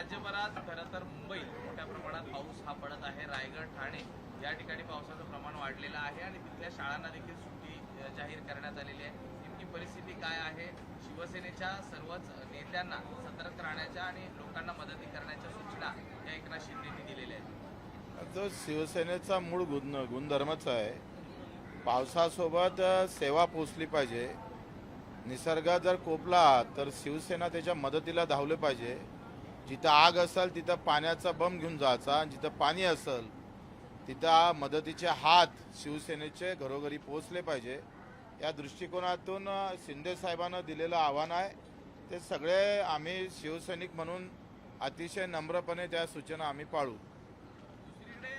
राज्यभरात खरं तर मुंबईत मोठ्या प्रमाणात पाऊस हा पडत आहे. रायगड, ठाणे या ठिकाणी पावसाचं प्रमाण वाढलेलं आहे आणि तिथल्या शाळांना देखील सुट्टी जाहीर करण्यात आलेली आहे. नेमकी परिस्थिती काय आहे? शिवसेनेच्या सर्वच नेत्यांना सतर्क राहण्याच्या आणि लोकांना मदती करण्याच्या सूचना या एकनाथ शिंदेंनी दिलेल्या आहेत. तो शिवसेनेचा मूळ गुणधर्मच आहे. पावसासोबत सेवा पोचली पाहिजे. निसर्ग जर कोपला तर शिवसेना त्याच्या मदतीला धावले पाहिजे. जिथं आग असेल तिथं पाण्याचा बंब घेऊन जायचा, जिथं पाणी असेल तिथं मदतीचे हात शिवसेनेचे घरोघरी पोचले पाहिजे. या दृष्टिकोनातून शिंदे साहेबांना दिलेलं आव्हान आहे. ते सगळे आम्ही शिवसैनिक म्हणून अतिशय नम्रपणे त्या सूचना आम्ही पाळू. दुसरीकडे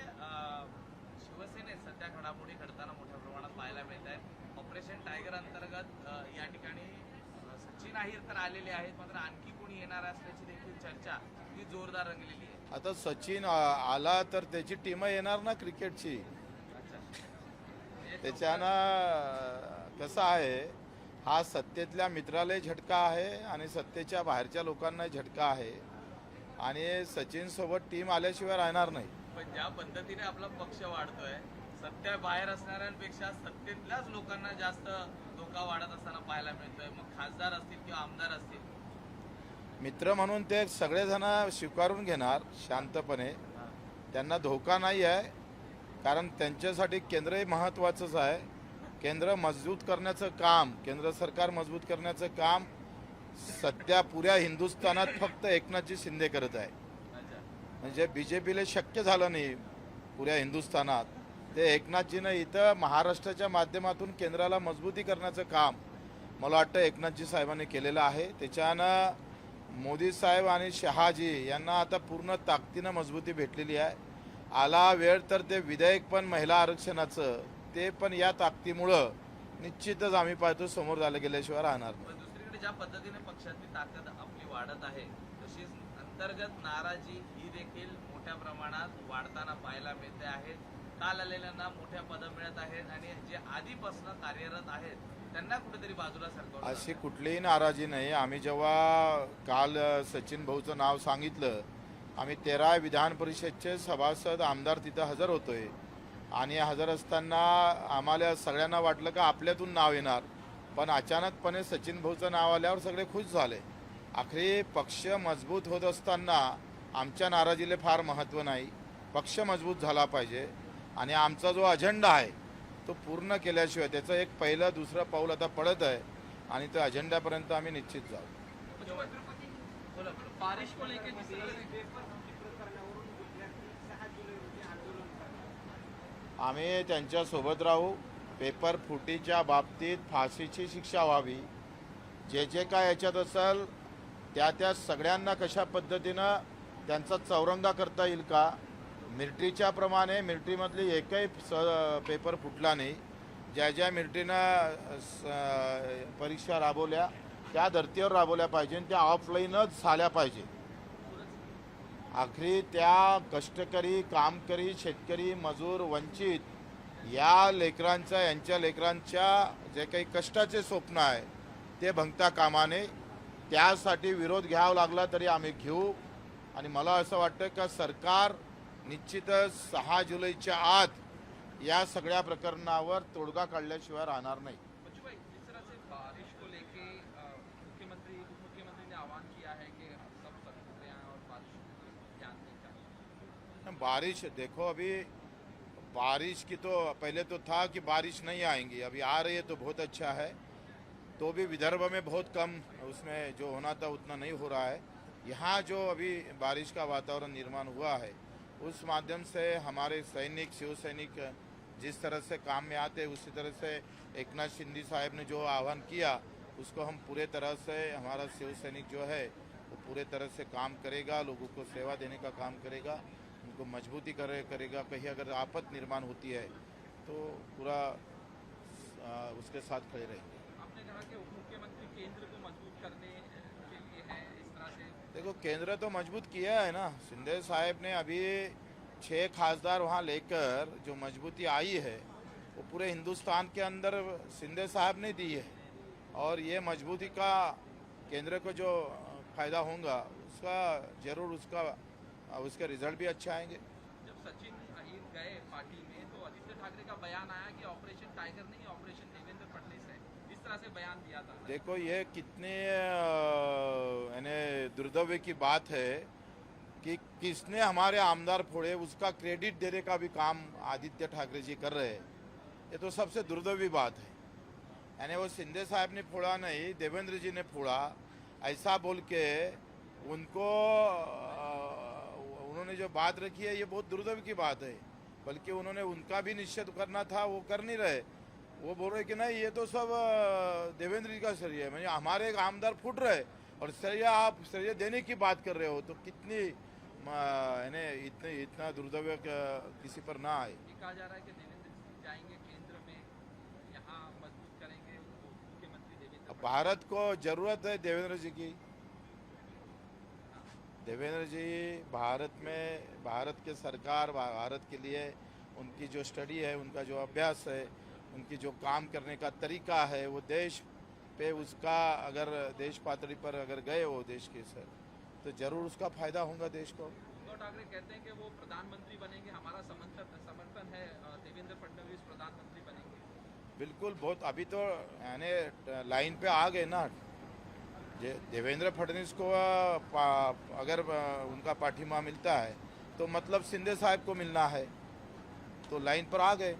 शिवसेनेत सध्या घडामोडी घडताना मोठ्या प्रमाणात पाहायला मिळत आहेत. ऑपरेशन टायगर अंतर्गत या ठिकाणी सचिन अहिर तर आलेले आहेत, मात्र आणखी कोणी येणार असल्याची देखील चर्चा ही जोरदार रंगलेली आहे. आता सचिन आला तर त्याची टीम येणार ना क्रिकेटची. त्याच्यानं कसं आहे, हा सत्तेतल्या मित्रालाही झटका आहे आणि सत्तेच्या बाहेरच्या लोकांनाही झटका आहे आणि सचिन सोबत टीम आल्याशिवाय राहणार नाही. पण ज्या पद्धतीने आपला पक्ष वाढतोय, सत्ता बाहेर असणाऱ्यांपेक्षा सत्तेतल्याच लोकांना जास्त धोका वाढत असताना पाहायला मिळतोय. मग खासदार असतील किंवा आमदार असतील, मित्र म्हणून ते सगळेजण स्वीकारून घेणार शांतपणे. त्यांना धोका नाही आहे, कारण त्यांच्यासाठी केंद्रही महत्त्वाचंच आहे. केंद्र मजबूत करण्याचं काम, केंद्र सरकार मजबूत करण्याचं काम सध्या पुऱ्या हिंदुस्थानात फक्त एकनाथजी शिंदे करत आहे. म्हणजे BJPला शक्य झालं नाही पुऱ्या हिंदुस्थानात. ते एकनाथजीनं इथं महाराष्ट्राच्या माध्यमातून केंद्राला मजबूती करण्याचं काम मला वाटतं एकनाथजी साहेबांनी केलेलं आहे. त्याच्यानं मोदी साहेब आणि शहाजी यांना आता पूर्ण ताकदीनं मजबूती भेटलेली आहे. आला वेळ तर ते विधेयक पण महिला आरक्षणाचं ते पण या ताकदीमुळं निश्चितच आम्ही पाहतो समोर झालं गेल्याशिवाय राहणार नाही. पण दुसरीकडे ज्या पद्धतीने पक्षाची ताकद आपली वाढत आहे, तशीच अंतर्गत नाराजी ही देखील मोठ्या प्रमाणात वाढताना पाहायला मिळते आहे. काल आलेल्यांना मोठ्या पदं मिळत आहेत आणि जे आधीपासून कार्यरत आहेत त्यांना कुठेतरी बाजूला सरकवलं. अशी कुठलीही नाराजी नाही. आम्ही जेव्हा काल सचिन भाऊचं नाव सांगितलं, आम्ही 13 विधान परिषदचे सभासद आमदार तिथं हजर होतोय आणि हजर असताना आम्हाला सगळ्यांना वाटलं का आपल्यातून नाव येणार, पण अचानकपणे सचिन भाऊचं नाव आल्यावर सगळे खुश झाले. आखरी पक्ष मजबूत होत असताना आमच्या नाराजीला फार महत्त्व नाही. पक्ष मजबूत झाला पाहिजे आणि आमचा जो अजेंडा आहे तो पूर्ण केल्याशिवाय त्याचं एक पहिलं दुसरं पाऊल आता पडत आहे आणि त्या अजेंड्यापर्यंत आम्ही निश्चित जाऊ. बारिश को लेकर आम्ही त्यांच्यासोबत राहू. पेपर फुटीच्या बाबतीत फाशीची शिक्षा व्हावी. जे जे काय याच्यात असेल त्या सगळ्यांना कशा पद्धतीनं त्यांचा चौरंगा करता येईल का. मिलिटरीच्या प्रमाणे मिलिटरीमधली एकही पेपर फुटला नाही. ज्या मिलिटरीनं परीक्षा राबवल्या त्या धर्तीवर राबवल्या पाहिजे, त्या ऑफलाईनच झाल्या पाहिजे. आखरी त्या कष्टकरी, कामकरी, शेतकरी, मजूर, वंचित या लेकरांच्या, यांच्या लेकरांच्या जे काही कष्टाचे स्वप्न आहे ते भंगता कामा नये. त्यासाठी विरोध घ्यावा लागला तरी आम्ही घेऊ. आणि मला असं वाटतं का सरकार निश्चितच 6 जुलैच्या आत या सगळ्या प्रकरणावर तोडगा काढल्याशिवाय राहणार नाही. बारिश को लेके मुख्यमंत्री उप मुख्यमंत्री ने आह्वान किया है कि सब सकते हैं और बारिश ध्यान दें. बारिश देखो, अभी बारिश की तो पहले तो था कि बारिश नहीं आएंगी, अभी आ रही है तो बहुत अच्छा है. तो भी विदर्भ में बहुत कम, उसमें जो होना था उतना नहीं हो रहा है. यहाँ जो अभी बारिश का वातावरण निर्माण हुआ है उस माध्यम से हमारे सैनिक, शिव सैनिक जिस तरह से काम में आते उसी तरह से एकनाथ शिंदे साहब ने जो आह्वान किया उसको हम पूरे तरह से, हमारा शिव सैनिक जो है वो पूरे तरह से काम करेगा, लोगों को सेवा देने का काम करेगा, उनको मजबूती करेगा. कहीं अगर आफत निर्माण होती है तो पूरा उसके साथ खड़े रहेंगे. आपने कहा कि उप मुख्यमंत्री केंद्र को मजबूत करने के लिए है, इस तरह से देखो केंद्र तो मजबूत किया है ना. शिंदे साहब ने अभी 6 खासदार वहाँ लेकर जो मजबूती आई है वो पूरे हिंदुस्तान के अंदर शिंदे साहब ने दी है. और ये मजबूती का केंद्र को जो फ़ायदा होगा उसका जरूर उसका रिजल्ट भी अच्छा आएंगे। जब सचिन अहिर गए पार्टी में तो आदित्य ठाकरे का बयान आया कि ऑपरेशन टाइगर नहीं ऑपरेशन देवेंद्र फडणवीस है, इस तरह से बयान दिया था। देखो ये कितने यानी दुर्दैव की बात है कि किसने हमारे आमदार फोड़े, उसका क्रेडिट देने का भी काम आदित्य ठाकरे जी कर रहे हैं। ये तो सबसे दुर्दैवी बात है। यानी वो शिंदे साहब ने फोड़ा नहीं, देवेंद्र जी ने फोड़ा, ऐसा बोल के उनको उन्होंने जो बात रखी है ये बहुत दुर्दैव की बात है। बल्कि उन्होंने उनका भी निषेध करना था, वो कर नहीं रहे। वो बोल रहे कि नहीं ये तो सब देवेंद्र जी का श्रेय है, मतलब हमारे आमदार फूट रहे और श्रेय आप श्रेय देने की बात कर रहे हो, तो कितनी यानी इतना दुर्दैव किसी पर ना आए। ये कहा जा रहा है कि देवेंद्र जी जाएंगे केंद्र में, यहाँ मजबूत करेंगे मुख्यमंत्री देवेंद्र फडणवीस। भारत को जरूरत है देवेंद्र जी की। देवेंद्र जी भारत के सरकार, भारत के लिए उनकी जो स्टडी है, उनका जो अभ्यास है, उनकी जो काम करने का तरीका है, वो देश पे उसका अगर देश पातळी पर अगर गए वो देश के सर, तो जरूर उसका फायदा होगा देश को। उद्धव ठाकरे कहते हैं कि वो प्रधानमंत्री बनेंगे, हमारा समर्थन है, देवेंद्र फडणवीस प्रधानमंत्री बनेंगे। बिल्कुल, बहुत अभी तो यानी लाइन पे आ गए ना। देवेंद्र फडणवीस को अगर उनका पाठिंबा मिलता है तो मतलब शिंदे साहब को मिलना है, तो लाइन पर आ गए।